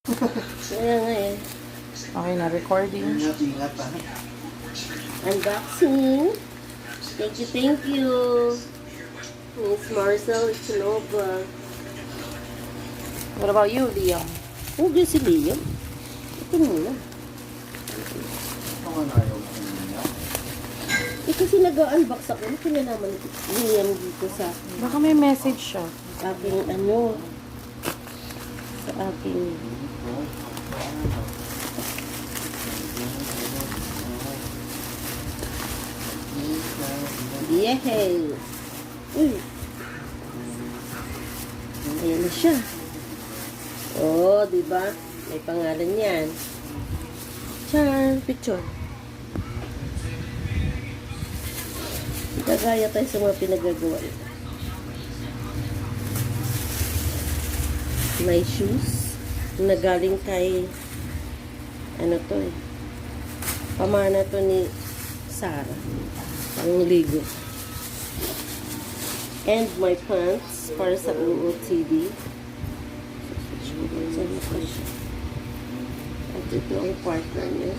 Kaya nga eh. Okay na, recording. Ingat pa. Unboxing. Thank you. Miss Marcel Ichinova. What about you, Liam? Huwag si Liam. Ito muna. Ano na yung niya? Kasi nag-unbox ako. Ano kinalaman ni Liam dito sa Baka may message siya. aking ano. Sa aking... Yehey! Uy! Ayan na siya. Oh, diba? May pangalan yan. Char! Picture. Kagaya tayo sa mga pinagagawa. May shoes na galing kay ano to eh. Pamana to ni Sarah. Ang ligo. And my pants para sa OOTD. At ito ang partner niya.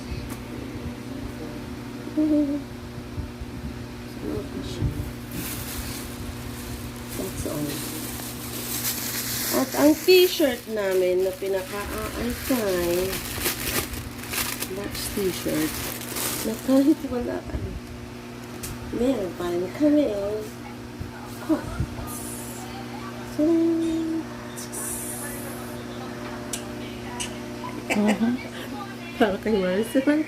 That's all. At ang t-shirt namin na pinaka-aantay, Max t-shirt, na kahit wala kami, meron pa rin kami. Para kay Marcel.